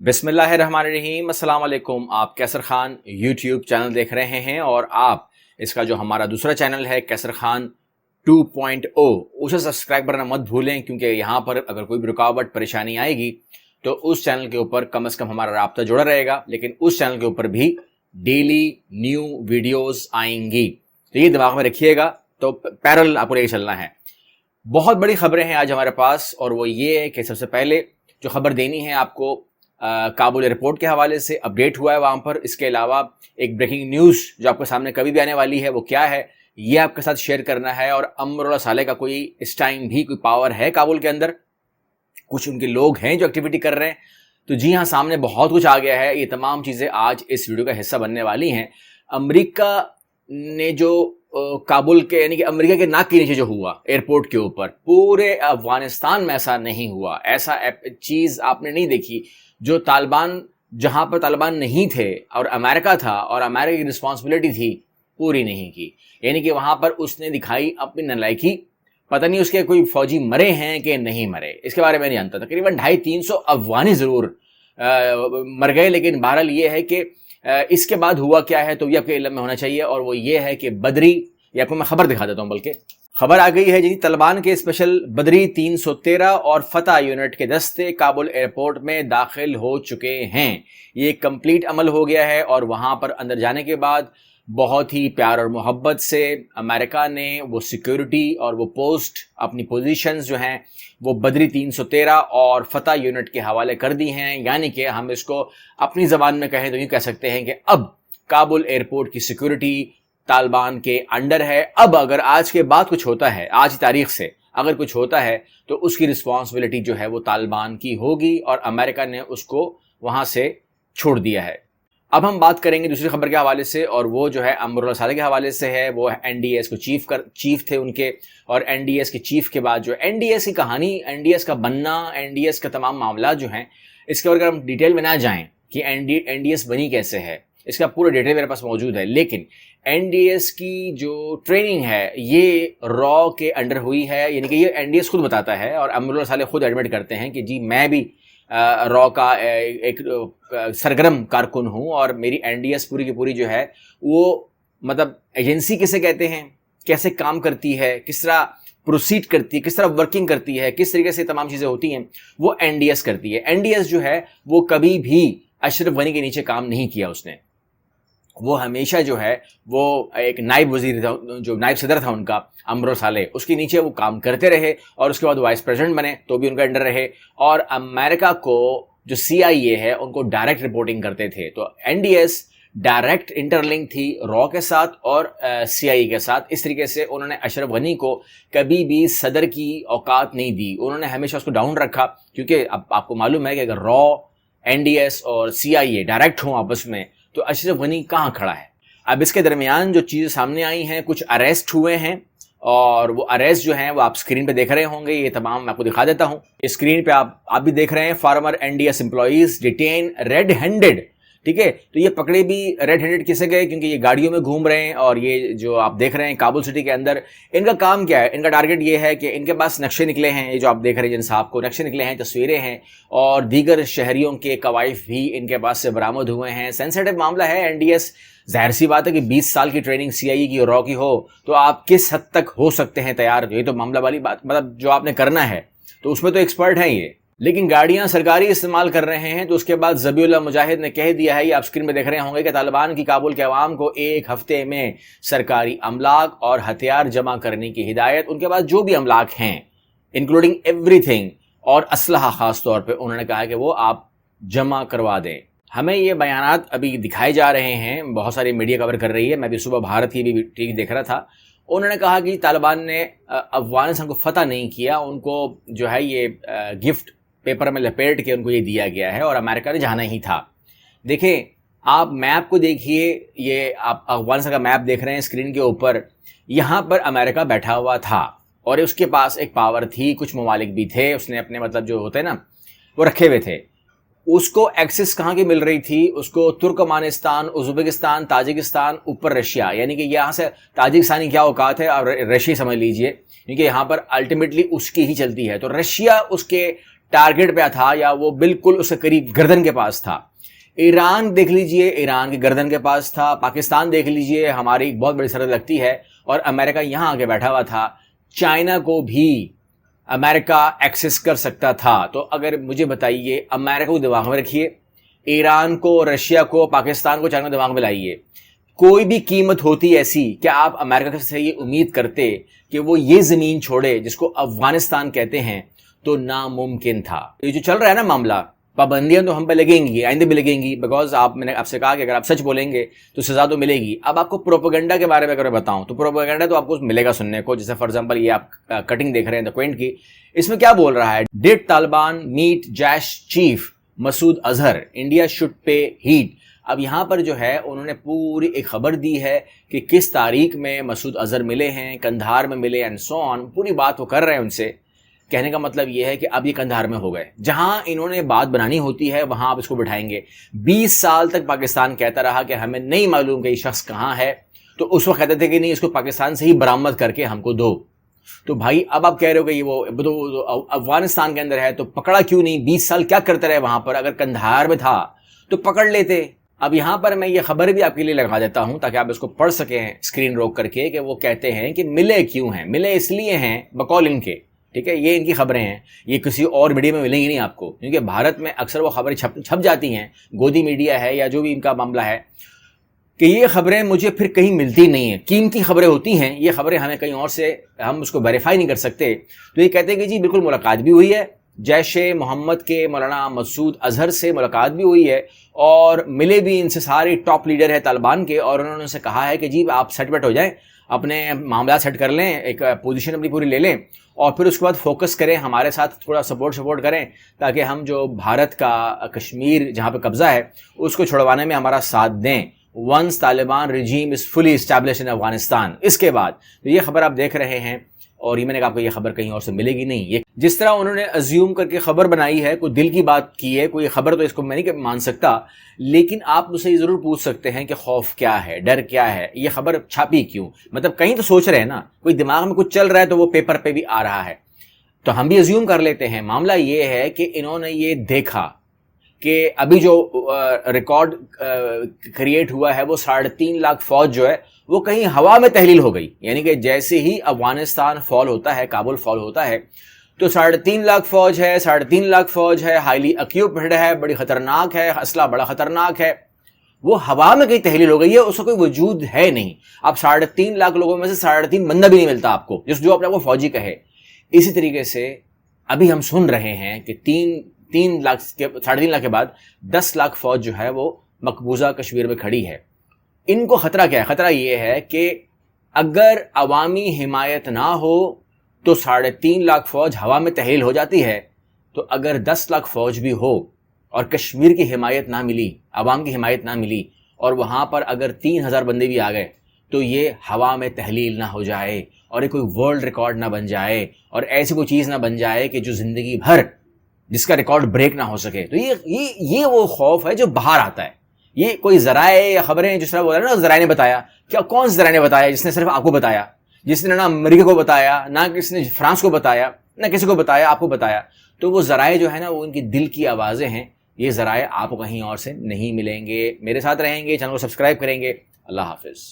بسم اللہ الرحمن الرحیم۔ السلام علیکم۔ آپ کیسر خان یوٹیوب چینل دیکھ رہے ہیں اور آپ اس کا جو ہمارا دوسرا چینل ہے کیسر خان 2.0 اسے سبسکرائب کرنا مت بھولیں، کیونکہ یہاں پر اگر کوئی بھی رکاوٹ پریشانی آئے گی تو اس چینل کے اوپر کم از کم ہمارا رابطہ جڑا رہے گا، لیکن اس چینل کے اوپر بھی ڈیلی نیو ویڈیوز آئیں گی، تو یہ دماغ میں رکھیے گا، تو پیرل آپ کو لے کے چلنا ہے۔ بہت بڑی خبریں ہیں آج ہمارے پاس، اور وہ یہ ہے کہ سب سے پہلے جو خبر دینی ہے آپ کو کابل ایئرپورٹ کے حوالے سے اپڈیٹ ہوا ہے وہاں پر۔ اس کے علاوہ ایک بریکنگ نیوز جو آپ کے سامنے کبھی بھی آنے والی ہے، وہ کیا ہے یہ آپ کے ساتھ شیئر کرنا ہے۔ اور امراللہ صالح کا کوئی اس ٹائم بھی کوئی پاور ہے کابل کے اندر، کچھ ان کے لوگ ہیں جو ایکٹیویٹی کر رہے ہیں، تو جی ہاں سامنے بہت کچھ آ گیا ہے۔ یہ تمام چیزیں آج اس ویڈیو کا حصہ بننے والی ہیں۔ امریکہ نے جو کابل کے یعنی کہ امریکہ کے ناک کے نیچے جو ہوا ایئرپورٹ کے اوپر، پورے افغانستان میں ایسا نہیں ہوا، ایسا چیز آپ نے نہیں دیکھی۔ جو طالبان، جہاں پر طالبان نہیں تھے اور امریکہ تھا اور امریکہ کی رسپانسبلٹی تھی، پوری نہیں کی۔ یعنی کہ وہاں پر اس نے دکھائی اپنی نالائکی۔ پتہ نہیں اس کے کوئی فوجی مرے ہیں کہ نہیں مرے، اس کے بارے میں نہیں جانتا۔ تقریباً 250-300 افغانی ضرور مر گئے، لیکن بہرحال یہ ہے کہ اس کے بعد ہوا کیا ہے تو یہ آپ کے علم میں ہونا چاہیے، اور وہ یہ ہے کہ بدری، یہ آپ کو میں خبر دکھا دیتا ہوں، بلکہ خبر آ گئی ہے جی، طالبان کے اسپیشل بدری 313 اور فتح یونٹ کے دستے کابل ایئرپورٹ میں داخل ہو چکے ہیں۔ یہ کمپلیٹ عمل ہو گیا ہے، اور وہاں پر اندر جانے کے بعد بہت ہی پیار اور محبت سے امریکہ نے وہ سیکیورٹی اور وہ پوسٹ، اپنی پوزیشنز جو ہیں وہ بدری 313 اور فتح یونٹ کے حوالے کر دی ہیں۔ یعنی کہ ہم اس کو اپنی زبان میں کہیں تو یوں کہہ سکتے ہیں کہ اب کابل ایئرپورٹ کی سیکیورٹی طالبان کے انڈر ہے۔ اب اگر آج کے بعد کچھ ہوتا ہے، آج کی تاریخ سے اگر کچھ ہوتا ہے تو اس کی رسپانسبلٹی جو ہے وہ طالبان کی ہوگی، اور امریکہ نے اس کو وہاں سے چھوڑ دیا ہے۔ اب ہم بات کریں گے دوسری خبر کے حوالے سے، اور وہ جو ہے امراللہ صالح کے حوالے سے ہے۔ وہ این ڈی ایس کو چیف تھے ان کے، اور این ڈی ایس کے چیف کے بعد جو این ڈی ایس کی کہانی، این ڈی ایس کا بننا، این ڈی ایس کا تمام معاملات جو ہیں، اس کے اگر ہم ڈیٹیل میں نہ جائیں کہ این ڈی ایس بنی کیسے ہے، اس کا پورا ڈیٹیل میرے پاس موجود ہے، لیکن این ڈی ایس کی جو ٹریننگ ہے یہ را کے انڈر ہوئی ہے۔ یعنی کہ یہ این ڈی ایس خود بتاتا ہے، اور امراللہ صالح خود ایڈمٹ کرتے ہیں کہ جی میں بھی را کا ایک سرگرم کارکن ہوں، اور میری این ڈی ایس پوری کی پوری جو ہے وہ مطلب ایجنسی کسے کہتے ہیں، کیسے کام کرتی ہے، کس طرح پروسیڈ کرتی ہے، کس طرح ورکنگ کرتی ہے، کس طریقے سے تمام چیزیں ہوتی ہیں، وہ این ڈی ایس کرتی ہے۔ این ڈی ایس جو ہے وہ کبھی بھی اشرف غنی کے نیچے کام نہیں کیا اس نے، وہ ہمیشہ جو ہے وہ ایک نائب وزیر تھا، جو نائب صدر تھا ان کا امراللہ صالح، اس کے نیچے وہ کام کرتے رہے، اور اس کے بعد وائس پریزیڈنٹ بنے تو بھی ان کا انڈر رہے، اور امریکہ کو جو سی آئی اے ہے ان کو ڈائریکٹ رپورٹنگ کرتے تھے۔ تو N D S direct interlink تھی را کے ساتھ اور سی آئی اے کے ساتھ۔ اس طریقے سے انہوں نے اشرف غنی کو کبھی بھی صدر کی اوقات نہیں دی، انہوں نے ہمیشہ اس کو ڈاؤن رکھا، کیونکہ اب آپ کو معلوم ہے کہ اگر را، این ڈی ایس اور سی آئی اے ڈائریکٹ ہوں آپس میں تو اشرف غنی کہاں کھڑا ہے۔ اب اس کے درمیان جو چیزیں سامنے آئی ہیں، کچھ اریسٹ ہوئے ہیں، اور وہ اریسٹ جو ہیں وہ آپ اسکرین پہ دیکھ رہے ہوں گے، یہ تمام میں آپ کو دکھا دیتا ہوں۔ اسکرین پہ آپ بھی دیکھ رہے ہیں، former N D S employees detained red handed, ٹھیک ہے۔ تو یہ پکڑے بھی ریڈ ہینڈڈ کسے گئے، کیونکہ یہ گاڑیوں میں گھوم رہے ہیں، اور یہ جو آپ دیکھ رہے ہیں کابل سٹی کے اندر، ان کا کام کیا ہے، ان کا ٹارگٹ یہ ہے کہ ان کے پاس نقشے نکلے ہیں، یہ جو آپ دیکھ رہے ہیں جن صاحب کو نقشے نکلے ہیں، تصویریں ہیں، اور دیگر شہریوں کے کوائف بھی ان کے پاس سے برآمد ہوئے ہیں۔ سینسیٹیو معاملہ ہے، این ڈی ایس ظاہر سی بات ہے کہ 20 سال کی ٹریننگ سی آئی کی اور را کی ہو تو آپ کس حد تک ہو سکتے ہیں تیار، یہ تو معاملہ والی بات، مطلب جو آپ نے کرنا ہے تو اس میں تو ایکسپرٹ ہیں یہ، لیکن گاڑیاں سرکاری استعمال کر رہے ہیں۔ تو اس کے بعد ذبیح اللہ مجاہد نے کہہ دیا ہے، یہ آپ اسکرین میں دیکھ رہے ہوں گے، کہ طالبان کی کابل کے عوام کو ایک ہفتے میں سرکاری املاک اور ہتھیار جمع کرنے کی ہدایت۔ ان کے پاس جو بھی املاک ہیں انکلوڈنگ ایوری تھنگ، اور اسلحہ خاص طور پہ انہوں نے کہا کہ وہ آپ جمع کروا دیں۔ ہمیں یہ بیانات ابھی دکھائے جا رہے ہیں، بہت ساری میڈیا کور کر رہی ہے، میں بھی صبح بھارت کی بھی ٹی وی دیکھ رہا تھا، انہوں نے کہا کہ طالبان نے افغانستان کو فتح نہیں کیا، ان کو جو ہے یہ گفٹ پیپر میں لپیٹ کے ان کو یہ دیا گیا ہے، اور امریکہ نے جانا ہی تھا۔ دیکھیں آپ میپ کو دیکھیے، یہ آپ افغانستان کا میپ دیکھ رہے ہیں اسکرین کے اوپر، یہاں پر امریکہ بیٹھا ہوا تھا، اور اس کے پاس ایک پاور تھی، کچھ ممالک بھی تھے، اس نے اپنے مطلب جو ہوتے ہیں نا وہ رکھے ہوئے تھے۔ اس کو ایکسس کہاں کی مل رہی تھی، اس کو ترکمانستان، ازبکستان، تاجکستان، اوپر رشیا، یعنی کہ یہاں سے تاجکستانی کیا اوقات ہے، اور رشیا سمجھ لیجئے، کیونکہ یہاں پر الٹیمیٹلی اس کی ہی چلتی ہے۔ تو رشیا اس کے ٹارگٹ پہ تھا یا وہ بالکل اس کے قریب گردن کے پاس تھا. ایران دیکھ لیجئے ایران کی گردن کے پاس تھا. پاکستان دیکھ لیجئے ہماری بہت بڑی سرحد لگتی ہے اور امریکہ یہاں آگے بیٹھا ہوا تھا. چائنا کو بھی امریکہ ایکسس کر سکتا تھا. تو اگر مجھے بتائیے امریکہ کو دماغ میں رکھیے, ایران کو, رشیا کو, پاکستان کو, چائنا کو دماغ میں لائیے. کوئی بھی قیمت ہوتی ایسی کہ آپ امریکہ سے یہ امید کرتے کہ وہ یہ زمین چھوڑے جس کو افغانستان کہتے ہیں, تو ناممکن تھا. یہ جو چل رہا ہے نا معاملہ, پابندیاں تو ہم پہ لگیں گی, آئندہ بھی لگیں گی, بیکاز میں نے آپ سے کہا کہ اگر آپ سچ بولیں گے تو سزا تو ملے گی. اب آپ کو پروپیگنڈا کے بارے میں اگر بتاؤں تو پروپیگنڈا تو آپ کو ملے گا سننے کو. جیسے فار ایگزامپل یہ آپ کٹنگ دیکھ رہے ہیں دا کوئنٹ کی, اس میں کیا بول رہا ہے, did Taliban meet Jaish chief Masood Azhar, India should pay heed. اب یہاں پر جو ہے انہوں نے پوری ایک خبر دی ہے کہ کس تاریخ میں مسعود اظہر ملے ہیں, قندھار میں ملے اینڈ سو آن. پوری بات وہ کر رہے ہیں ان سے. کہنے کا مطلب یہ ہے کہ اب یہ قندھار میں ہو گئے. جہاں انہوں نے بات بنانی ہوتی ہے وہاں آپ اس کو بٹھائیں گے. 20 سال تک پاکستان کہتا رہا کہ ہمیں نہیں معلوم کہ یہ شخص کہاں ہے, تو اس وقت کہتے تھے کہ نہیں اس کو پاکستان سے ہی برآمد کر کے ہم کو دو. تو بھائی اب آپ کہہ رہے ہو کہ یہ وہ افغانستان کے اندر ہے تو پکڑا کیوں نہیں؟ 20 سال کیا کرتے رہے وہاں پر؟ اگر قندھار میں تھا تو پکڑ لیتے. اب یہاں پر میں یہ خبر بھی آپ کے لیے لگا دیتا ہوں تاکہ آپ اس کو پڑھ سکیں اسکرین روک کر کے, کہ وہ کہتے ہیں کہ ملے کیوں ہیں. ملے اس لیے ہیں بقول ان کے, ٹھیک ہے, یہ ان کی خبریں ہیں, یہ کسی اور میڈیا میں ملیں گی نہیں آپ کو, کیونکہ بھارت میں اکثر وہ خبریں چھپ جاتی ہیں, گودی میڈیا ہے یا جو بھی ان کا معاملہ ہے, کہ یہ خبریں مجھے پھر کہیں ملتی نہیں ہیں. قیمتی خبریں ہوتی ہیں, یہ خبریں ہمیں کہیں اور سے ہم اس کو ویریفائی نہیں کر سکتے. تو یہ کہتے ہیں کہ جی بالکل ملاقات بھی ہوئی ہے, جیش محمد کے مولانا مسعود اظہر سے ملاقات بھی ہوئی ہے, اور ملے بھی ان سے سارے ٹاپ لیڈر ہے طالبان کے, اور انہوں نے ان سے کہا ہے کہ جی آپ سیٹ بیٹ ہو جائیں, اپنے معاملات سیٹ کر لیں, ایک پوزیشن اپنی پوری لے لیں, اور پھر اس کے بعد فوکس کریں, ہمارے ساتھ تھوڑا سپورٹ کریں, تاکہ ہم جو بھارت کا کشمیر جہاں پہ قبضہ ہے اس کو چھڑوانے میں ہمارا ساتھ دیں. Once Taliban regime is fully establish in Afghanistan. اس کے بعد تو یہ خبر آپ دیکھ رہے ہیں, اور یہ میں نے کہا آپ کو یہ خبر کہیں اور سے ملے گی نہیں. یہ جس طرح انہوں نے ازیوم کر کے خبر بنائی ہے, کوئی دل کی بات کی ہے, کوئی خبر تو اس کو میں نہیں مان سکتا, لیکن آپ مجھ سے یہ ضرور پوچھ سکتے ہیں کہ خوف کیا ہے, ڈر کیا ہے, یہ خبر چھاپی کیوں؟ مطلب کہیں تو سوچ رہے ہیں نا, کوئی دماغ میں کچھ چل رہا ہے تو وہ پیپر پہ بھی آ رہا ہے. تو ہم بھی ازیوم کر لیتے ہیں. معاملہ یہ ہے کہ انہوں نے یہ دیکھا کہ ابھی جو ریکارڈ کریٹ ہوا ہے وہ 3.5 لاکھ فوج جو ہے وہ کہیں ہوا میں تحلیل ہو گئی. یعنی کہ جیسے ہی افغانستان فال ہوتا ہے, کابل فال ہوتا ہے, تو 3.5 لاکھ فوج ہے, 3.5 لاکھ فوج ہے, ہائیلی اکیوپڈ ہے, بڑی خطرناک ہے, اسلحہ بڑا خطرناک ہے, وہ ہوا میں کہیں تحلیل ہو گئی ہے, اس کا کوئی وجود ہے نہیں. اب 3.5 لاکھ لوگوں میں سے 3.5 بندہ بھی نہیں ملتا آپ کو جو اپنے آپ کو فوجی کہے. اسی طریقے سے ابھی ہم سن رہے ہیں کہ 3.5 لاکھ کے بعد 10 لاکھ فوج جو ہے وہ مقبوضہ کشمیر میں کھڑی ہے. ان کو خطرہ کیا ہے؟ خطرہ یہ ہے کہ اگر عوامی حمایت نہ ہو تو 3.5 لاکھ فوج ہوا میں تحلیل ہو جاتی ہے, تو اگر 10 لاکھ فوج بھی ہو اور کشمیر کی حمایت نہ ملی, عوام کی حمایت نہ ملی, اور وہاں پر اگر 3,000 بندے بھی آ گئے, تو یہ ہوا میں تحلیل نہ ہو جائے اور یہ کوئی ورلڈ ریکارڈ نہ بن جائے, اور ایسی کوئی چیز نہ بن جائے کہ جو زندگی بھر جس کا ریکارڈ بریک نہ ہو سکے. تو یہ وہ خوف ہے جو باہر آتا ہے. یہ کوئی ذرائع یا خبریں جس طرح بول رہے ہیں نا, ذرائع نے بتایا, کیا کون سے ذرائع نے بتایا؟ جس نے صرف آپ کو بتایا, جس نے نہ امریکہ کو بتایا, نہ کسی نے فرانس کو بتایا, نہ کسی کو بتایا, آپ کو بتایا. تو وہ ذرائع جو ہے نا وہ ان کی دل کی آوازیں ہیں. یہ ذرائع آپ کو کہیں اور سے نہیں ملیں گے. میرے ساتھ رہیں گے, چینل کو سبسکرائب کریں گے. اللہ حافظ.